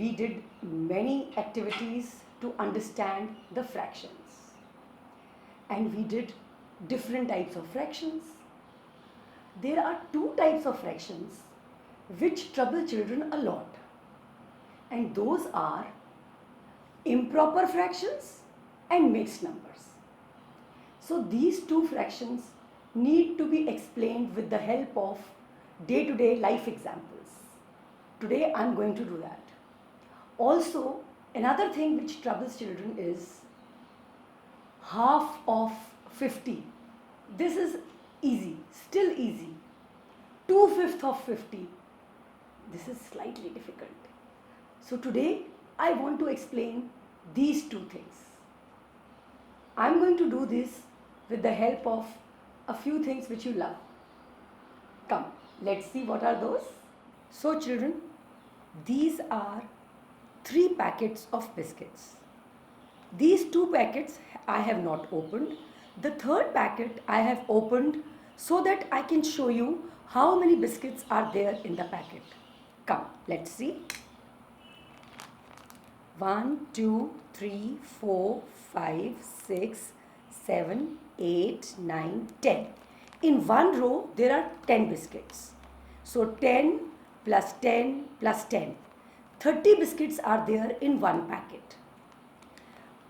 we did many activities to understand the fractions. And we did different types of fractions. There are two types of fractions which trouble children a lot. And those are improper fractions and mixed numbers. So these two fractions need to be explained with the help of day-to-day life examples. Today I am going to do that. Also, another thing which troubles children is half of 50. This is easy, still easy. 2/5 of 50. This is slightly difficult. So today I want to explain these two things. I am going to do this with the help of a few things which you love. Come, let's see what are those. So children, these are 3 packets of biscuits. These 2 packets I have not opened. The third packet I have opened so that I can show you how many biscuits are there in the packet. Come, let's see. 1, 2, 3, 4, 5, 6, 7, 8, 9, 10. In one row there are 10 biscuits. So 10 plus 10 plus 10. 30 biscuits are there in one packet.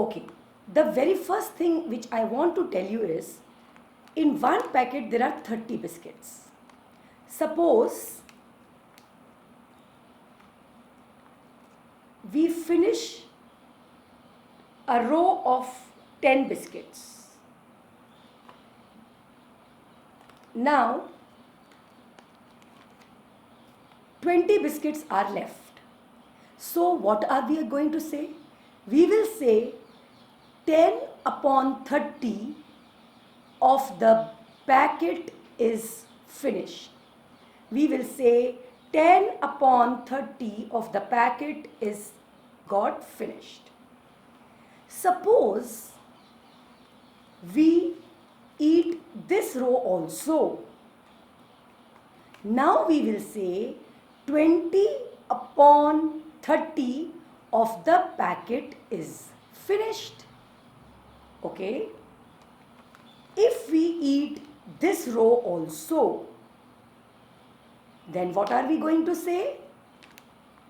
Okay, the very first thing which I want to tell you is, in one packet there are 30 biscuits. Suppose we finish a row of 10 biscuits. Now 20 biscuits are left. So what are we going to say? We will say 10 upon 30 of the packet is finished. We will say 10 upon 30 of the packet is got finished. Suppose we eat this row also. Now we will say 20 upon 30 of the packet is finished. Okay. If we eat this row also, then what are we going to say?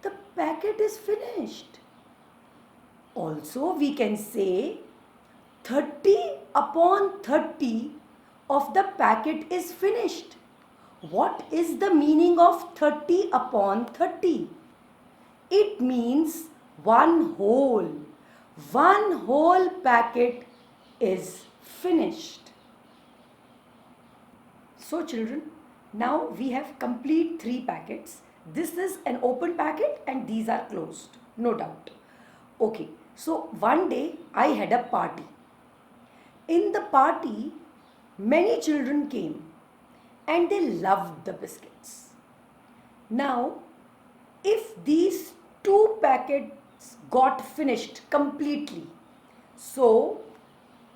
The packet is finished. Also we can say 30 upon 30 of the packet is finished. What is the meaning of 30 upon 30? It means one whole packet is finished. So children, now we have complete 3 packets. This is an open packet and these are closed, no doubt. Okay, so one day I had a party. In the party, many children came and they loved the biscuits. Now, if these 2 packets got finished completely, so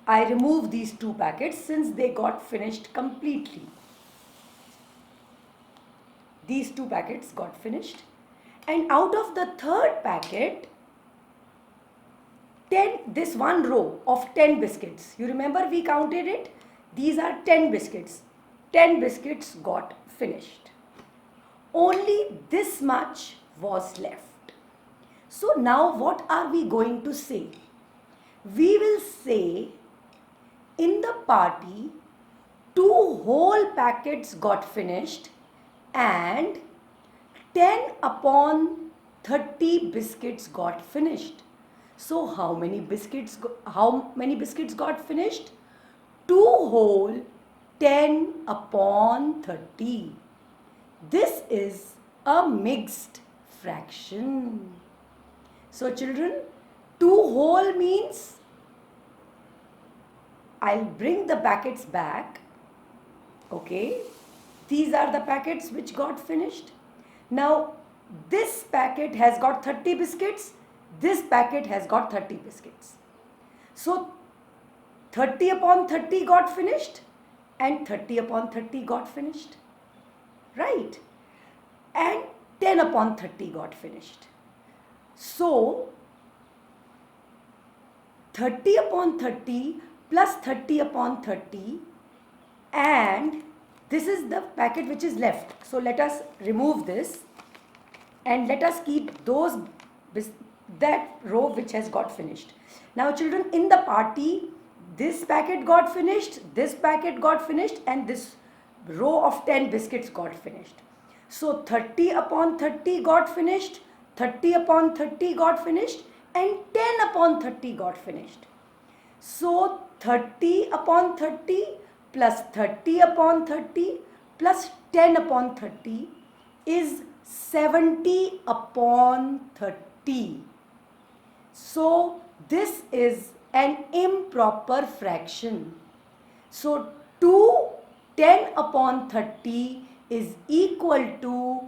I remove these 2 packets since they got finished completely. These 2 packets got finished, and out of the third packet, this one row of 10 biscuits, you remember we counted it? These are 10 biscuits. 10 biscuits got finished. Only this much was left. So now what are we going to say? We will say in the party 2 whole packets got finished and 10 upon 30 biscuits got finished. So how many biscuits got finished? 2 whole, 10 upon 30. This is a mixed fraction. So children, 2 whole means, I'll bring the packets back. Okay, these are the packets which got finished. Now this packet has got 30 biscuits. This packet has got 30 biscuits. So 30 upon 30 got finished and 30 upon 30 got finished. Right? And 10 upon 30 got finished. So 30 upon 30 plus 30 upon 30, and this is the packet which is left. So let us remove this and let us keep those that row which has got finished. Now children, in the party, this packet got finished, this packet got finished, and this row of 10 biscuits got finished. So 30 upon 30 got finished, 30 upon 30 got finished, and 10 upon 30 got finished. So 30 upon 30 plus 30 upon 30 plus 10 upon 30 is 70 upon 30. So this is an improper fraction. So 2 10 upon 30 is equal to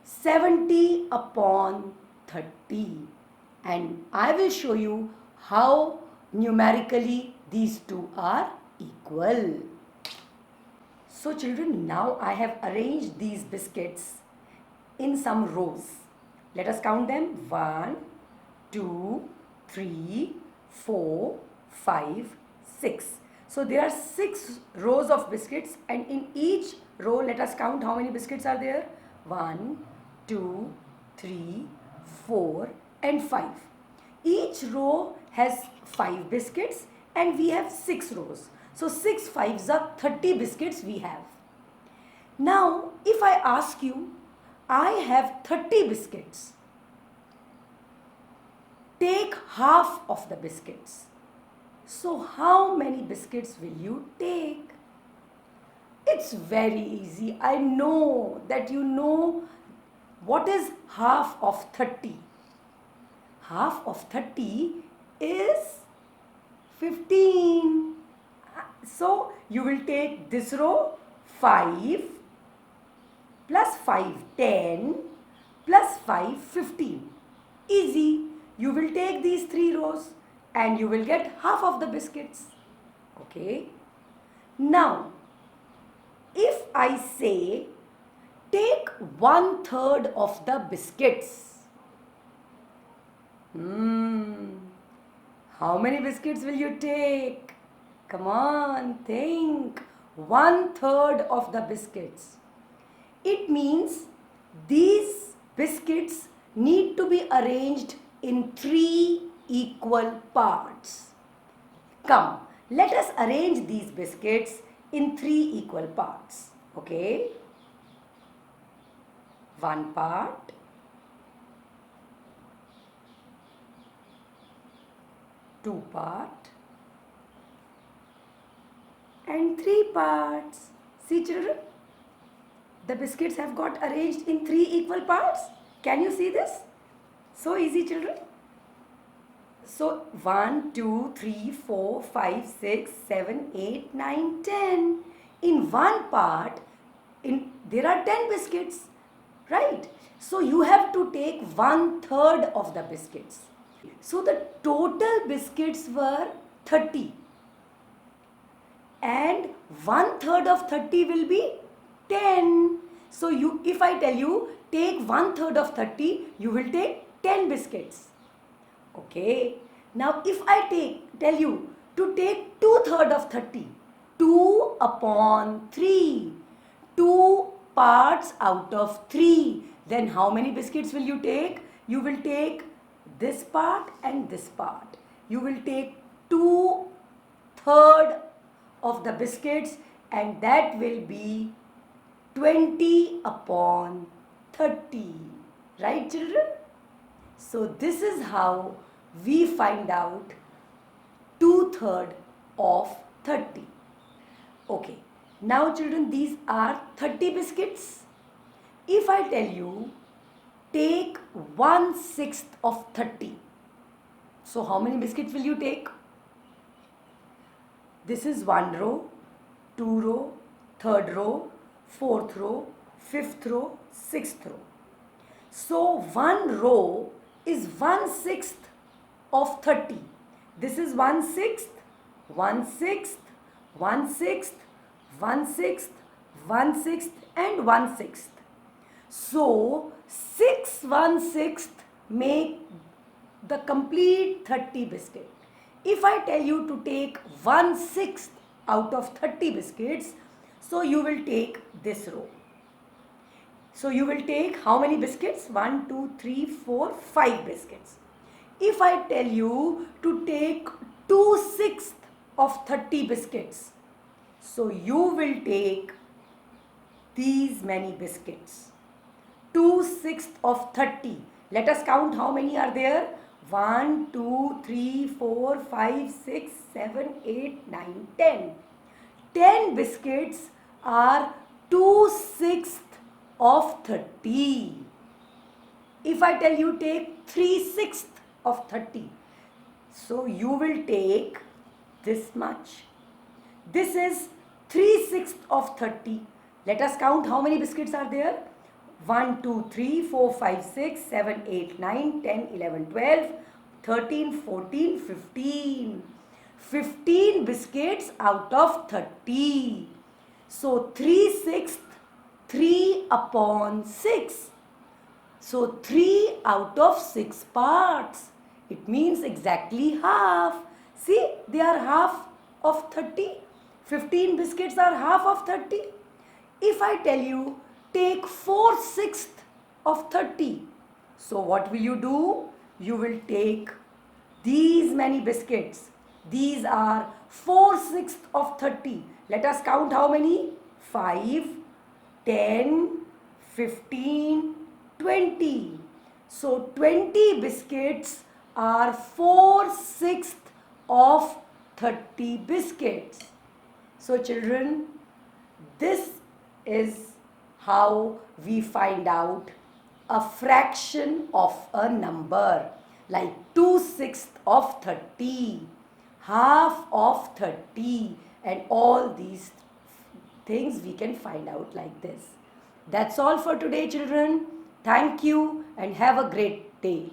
70 upon 30. And I will show you how numerically these two are equal. So children, now I have arranged these biscuits in some rows. Let us count them. 1, 2, 3, 4, 5, 6. So there are 6 rows of biscuits, and in each row let us count how many biscuits are there. 1, 2, 3, 4 and 5. Each row has 5 biscuits and we have 6 rows. So 6 5s are 30 biscuits we have. Now if I ask you, I have 30 biscuits. Take half of the biscuits. So how many biscuits will you take? It's very easy. I know that you know what is half of 30. Half of 30 is 15. So you will take this row 5 plus 5 10 plus 5 15. Easy. You will take these 3 rows and you will get half of the biscuits. Okay. Now if I say take 1/3 of the biscuits. How many biscuits will you take? Come on, think. 1/3 of the biscuits. It means these biscuits need to be arranged in 3 equal parts. Come, let us arrange these biscuits in 3 equal parts. Okay? 1 part, 2 part, and 3 parts. See children, the biscuits have got arranged in 3 equal parts. Can you see this? So easy children. So 1, 2, 3, 4, 5, 6, 7, 8, 9, 10. In one part, there are 10 biscuits, right? So you have to take 1/3 of the biscuits. So the total biscuits were 30. And 1/3 of 30 will be 10. So if I tell you take 1/3 of 30, you will take 10 biscuits. Okay. Now if I tell you to take 2/3 of 30, 2 upon 3, 2 parts out of 3, then how many biscuits will you take? You will take this part and this part. You will take 2/3 of the biscuits, and that will be 20 upon 30. Right children? So this is how we find out 2/3 of 30. Okay. Now children, these are 30 biscuits. If I tell you take 1/6 of 30, so how many biscuits will you take? This is 1 row, 2 row, 3rd row, 4th row, 5th row, 6th row. So 1 row is 1/6 of 30. This is 1/6, 1/6, 1/6, 1/6, 1/6 and 1/6. So 6/1/6 make the complete 30 biscuit. If I tell you to take 1/6 out of 30 biscuits, so you will take this row. So you will take how many biscuits? 1, 2, 3, 4, 5 biscuits. If I tell you to take 2/6 of 30 biscuits, so you will take these many biscuits. 2/6 of 30. Let us count how many are there. 1, 2, 3, 4, 5, 6, 7, 8, 9, 10. 10 biscuits are 2/6 of 30. If I tell you take 3/6 of 30, so you will take this much. This is 3/6 of 30. Let us count how many biscuits are there. 1, 2, 3, 4, 5, 6, 7, 8, 9, 10, 11, 12, 13, 14, 15. 15 biscuits out of 30. So 3/6, 3/6. So 3 out of 6 parts. It means exactly half. See, they are half of 30. 15 biscuits are half of 30. If I tell you take 4/6 of 30, so what will you do? You will take these many biscuits. These are 4/6 of 30. Let us count how many? 5, 10, 15, 20. So 20 biscuits are 4/6 of 30 biscuits. So children, this is how we find out a fraction of a number, like 2/6 of 30, half of 30, and all these things we can find out like this. That's all for today, children. Thank you and have a great day.